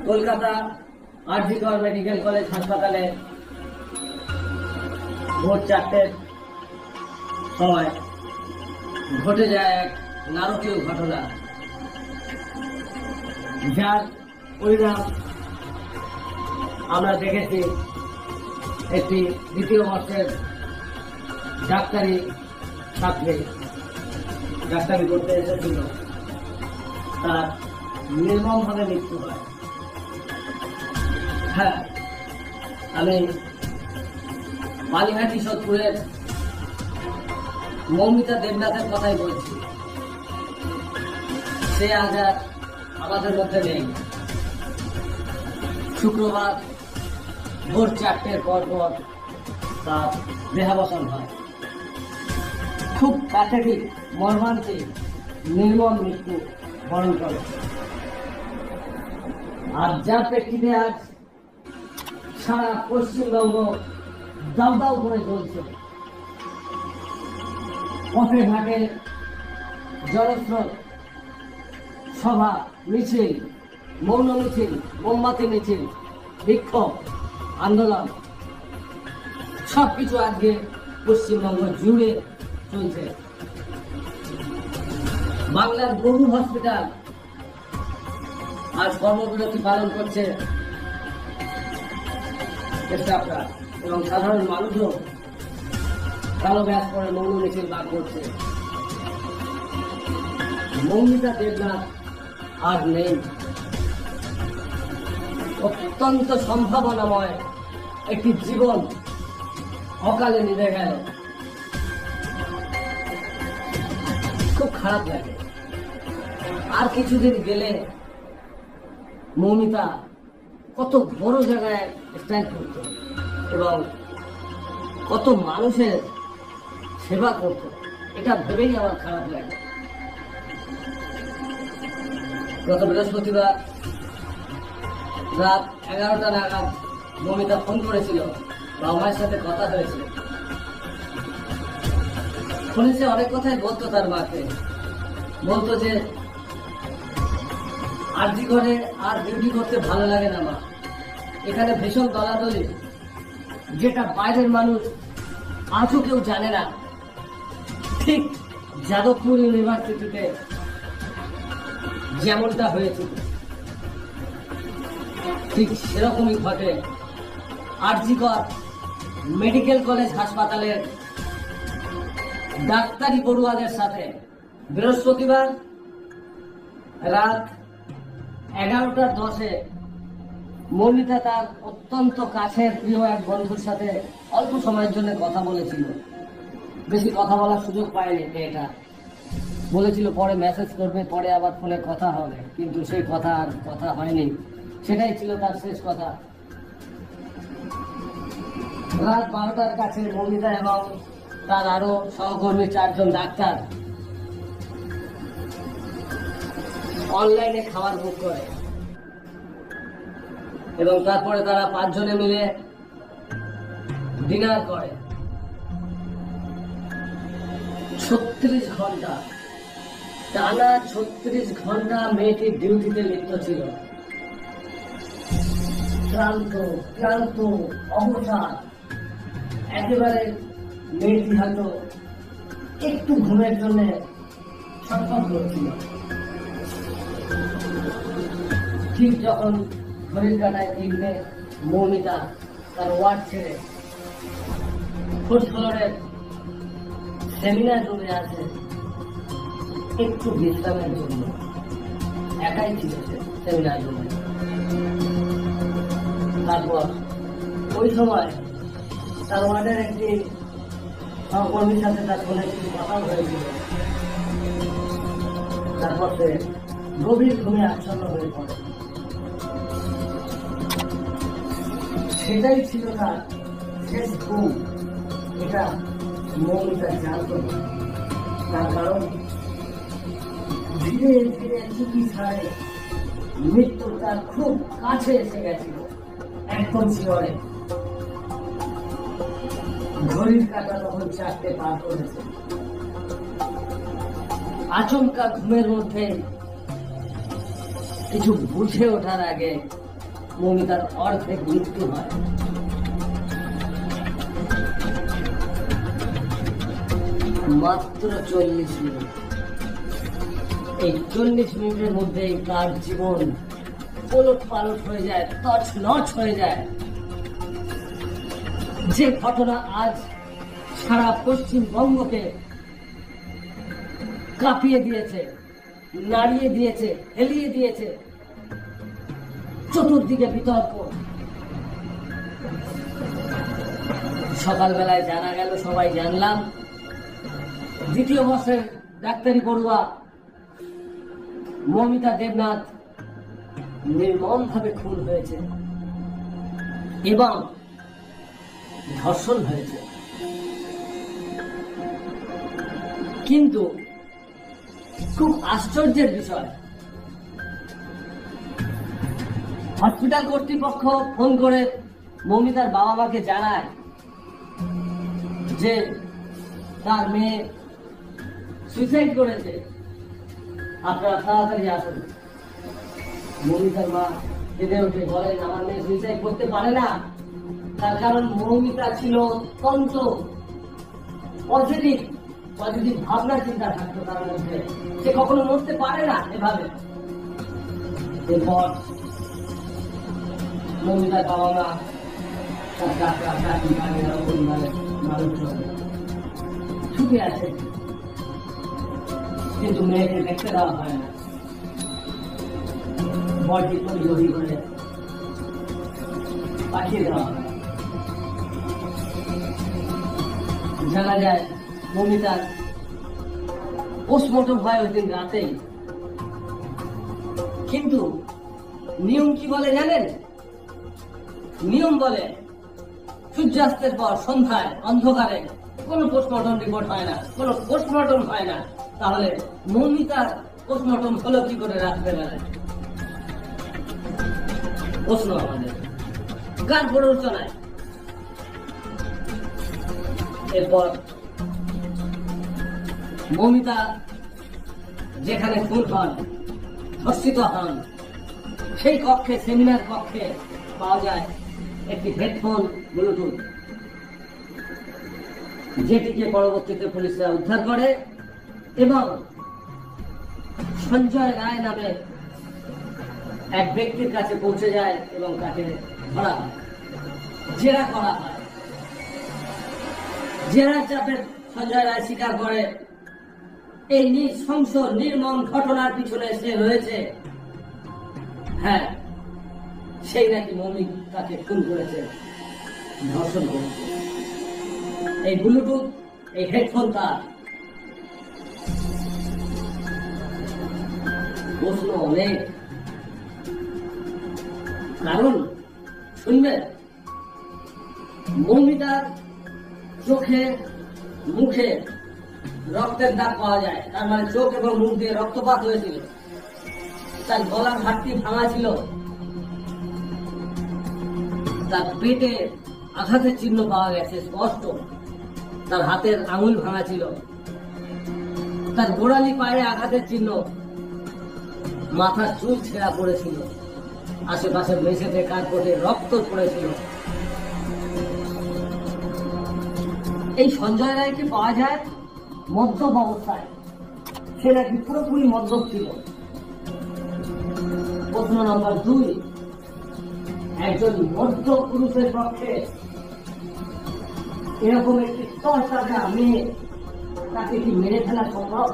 কলকাতা আর.জি. কর medical college হাসপাতালে ভোর 4টের সময় ঘটে যায় এক নারকীয় ঘটনা, যার পরিণাম আমরা দেখেছি। একটি দ্বিতীয় বর্ষের ডাক্তারি ছাত্রী ডাক্তারি করতে এসেছিল, তার নির্মমভাবে মৃত্যু হয়। হ্যাঁ, আমি বালিহাটি সোদপুরের মৌমিতা দেবনাথের কথাই বলছি। সে আজ আর আমাদের মধ্যে নেই। শুক্রবার ভোর 4টের পর তার দেহাবসান হয়। খুব প্যাথেটিক, মর্মান্তিক, নির্মম মৃত্যু বরণ করে। আর যার প্রেক্ষিতে আজ সারা পশ্চিমবঙ্গ দাউ দাউ করে চলছে। পথে ঘাটে জনস্রোত, সভা, মিছিল, মৌন মিছিল, মোমবাতি মিছিল, বিক্ষোভ, আন্দোলন, সবকিছু আজকে পশ্চিমবঙ্গ জুড়ে চলছে। বাংলার বহু হসপিটাল আজ কর্মবিরতি পালন করছে স্টাফরা, এবং সাধারণ মানুষও কালো ব্যাস করে মৌন মিছিল বার করছে। মৌমিতা দেবনাথ আর নেই। অত্যন্ত সম্ভাবনাময় একটি জীবন অকালে নিভে গেল। খুব খারাপ লাগে। আর কিছুদিন গেলে মৌমিতা কত বড় জায়গায় স্ট্যান্ড করত এবং কত মানুষের সেবা করত, এটা ভেবেই আমার খারাপ লাগে। গত বৃহস্পতিবার রাত 11টা নাগাদ মৌমিতা ফোন করেছিল, বাবা মায়ের সাথে কথা হয়েছিল। ফোনে সে অনেক কথাই বলতো তার মাকে। বলতো যে আর.জি. করে আর ডিউটি করতে ভালো লাগে না মা, এখানে ভীষণ দলাদলি, যেটা বাইরের মানুষ আজও কেউ জানে না। ঠিক যাদবপুর ইউনিভার্সিটিতে যেমনটা হয়েছিল ঠিক সেরকমই ঘটে আর.জি. কর মেডিকেল কলেজ হাসপাতালের ডাক্তারি পড়ুয়াদের সাথে। বৃহস্পতিবার রাত 11:10 মৌমিতা তার অত্যন্ত কাছের প্রিয় এক বন্ধুর সাথে অল্প সময়ের জন্য কথা বলেছিল। বেশি কথা বলার সুযোগ পায়নি মেয়েটা। বলেছিল পরে মেসেজ করবে, পরে আবার ফোনে কথা হবে, কিন্তু সেই কথা আর কথা হয়নি। সেটাই ছিল তার শেষ কথা। রাত 12টার কাছে মৌমিতা এবং তার আরো সহকর্মী 4 জন ডাক্তার অনলাইনে খাবার বুক করে এবং তারপরে তারা 5 জনে মিলে ডিনার করে। 36 ঘন্টা টানা 36 ঘন্টা মেয়েটির ডিউটিতে লিপ্ত ছিল। ক্লান্ত অবসাদ, একেবারে মেয়েটি হয়তো একটু ঘুমের জন্য ছটফট করছিল। ঠিক যখন ঘড়ির কাঁটায় 3টে, মৌমিতা তার ওয়ার্ড ছেড়ে ফার্স্ট ফ্লোরের সেমিনার রুমে আছে একটু বিশ্রামের জন্য। একাই ছিল সে সেমিনার রুমে। তারপর ওই সময় তার ওয়ার্ডের একটি সহকর্মীর সাথে তার ফোনে কিছু কথা হয়েছিল। তারপর সে গভীর ঘুমে আচ্ছন্ন হয়ে পড়ে। সেটাই ছিল তার শেষ ঘুম, এটা মৌমিতা জানত না। তার কারণ ধীরে ধীরে চুপি ছাড়ে মৃত্যু তার খুব কাছে এসে গেছিল। একদম শিহরে ঘড়ির কাঁটা তখন 4টে পার করেছে। আচমকা ঘুমের মধ্যে কিছু বুঝে ওঠার আগে মৌমিতার অর্ধেক মৃত্যু হয়। মাত্র 40 মিনিট। এই 40 মিনিটের মধ্যেই তার জীবন ওলট পালট হয়ে যায়, তছনছ হয়ে যায়। যে ঘটনা আজ সারা পশ্চিমবঙ্গকে কাঁপিয়ে দিয়েছে, নাড়িয়ে দিয়েছে, হেলিয়ে দিয়েছে, চতুর্দিকে বিতর্ক। সকালবেলায় জানা গেল, সবাই জানলাম, দ্বিতীয় বর্ষের ডাক্তারি পড়ুয়া মৌমিতা দেবনাথ নির্মমভাবে খুন হয়েছে এবং ধর্ষণ হয়েছে। কিন্তু খুব আশ্চর্যের বিষয়, হসপিটাল কর্তৃপক্ষ ফোন করে মৌমিতার বাবা মাকে জানায় যে তার মেয়ে সুইসাইড করেছে, আপনারা তাড়াতাড়ি আসুন। মৌমিতার মা কেঁদে উঠে বলেন, আমার মেয়ে সুইসাইড করতে পারে না, তার কারণ মৌমিতা ছিল অত্যন্ত পজিটিভ ভাবনা চিন্তা থাকতো তার মধ্যে, সে কখনো মরতে পারে না এভাবে। এরপর মৌমিতার বাবা মা, তার কাকা কাকি পরিবারের মানুষজন ছুটে আসে, কিন্তু মেয়েকে দেখতে দেওয়া হয় না। বডি তৈরি করে পাঠিয়ে দেওয়া হয়। জানা যায় মৌমিতার পোস্টমর্টম হয় ওই দিন রাতেই। কিন্তু নিয়ম কি বলে জানেন? নিয়ম বলে সূর্যাস্তের পর সন্ধ্যায় অন্ধকারে কোনো পোস্টমর্টম রিপোর্ট হয় না, কোনো পোস্টমর্টম হয় না। তাহলে মৌমিতার পোস্টমর্টম হলো কি করে রাত্রেবেলায়? প্রশ্ন আমাদের, কার প্ররোচনায়? এরপর মৌমিতা যেখানে খুন হন, ধর্ষিত হন, সেই কক্ষে, সেমিনার কক্ষে পাওয়া যায় একটি হেডফোন, ব্লুটুথ, যেটিকে পরবর্তীতে পুলিশরা উদ্ধার করে এবং সঞ্জয় রায় নামে এক ব্যক্তির কাছে পৌঁছে যায় এবং তাকে ধরা হয়, জেরা করা হয়। জেরা চাপে সঞ্জয় রায় স্বীকার করে এই নৃশংস নির্মম ঘটনার পিছনে সে রয়েছে। হ্যাঁ, সেই নাকি মৌমিতাকে খুন করেছে, ধর্ষণ করেছে। এই ব্লুটুথ, এই হেডফোন তার। প্রশ্ন অনেক, কারণ শুনবেন, মৌমিতার চোখে মুখে রক্তের দাগ পাওয়া যায়, তার মানে চোখ এবং মুখ দিয়ে রক্তপাত হয়েছিল। তার গলার হাড়টি ভাঙা ছিল, তার পেটে আঘাতের চিহ্ন পাওয়া গেছে স্পষ্ট, তার হাতের আঙুল ভাঙা ছিল, তার গোড়ালি পায়ে আঘাতের চিহ্ন, মাথার চুল ছেঁড়া পড়েছিল, আশেপাশে মেঝেতে কার্পেটে রক্ত পড়েছিল। এই সঞ্জয় রায়কে পাওয়া যায় মদ্যপ অবস্থায়, সে নাকি পুরোপুরি মদ্যপ ছিল। প্রশ্ন নম্বর 2, একজন মধ্য পুরুষের পক্ষে এরকম একটি তরতাজা মেয়ে, তাকে কি মেরে ফেলা সম্ভব?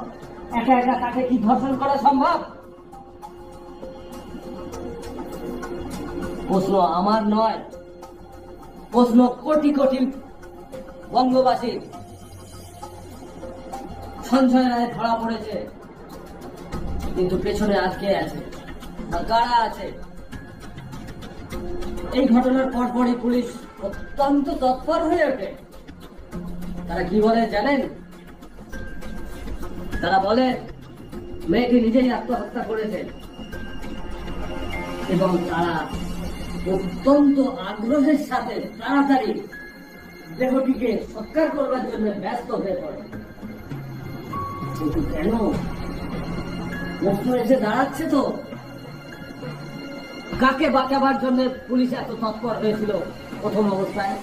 একা একা তাকে কি ধর্ষণ করা সম্ভব? প্রশ্ন আমার নয়, প্রশ্ন কোটি কোটি বঙ্গবাসী। সঞ্জয় রায় ধরা পড়েছে, কিন্তু পেছনে আজকে আছে বা কারা আছে? এই ঘটনার পরপরই পুলিশ অত্যন্ত তৎপর হয়ে ওঠে। তারা কি বলে জানেন? তারা বলে মেয়েটি নিজেই আত্মহত্যা করেছে এবং তারা অত্যন্ত আগ্রহের সাথে তাড়াতাড়ি দেহটিকে সৎকার করবার জন্য ব্যস্ত হয়ে পড়ে। কিন্তু কেন? প্রশ্ন এসে দাঁড়াচ্ছে তো, কাকে বাঁচাবার জন্য পুলিশ এত তৎপর হয়েছিল প্রথম অবস্থায়?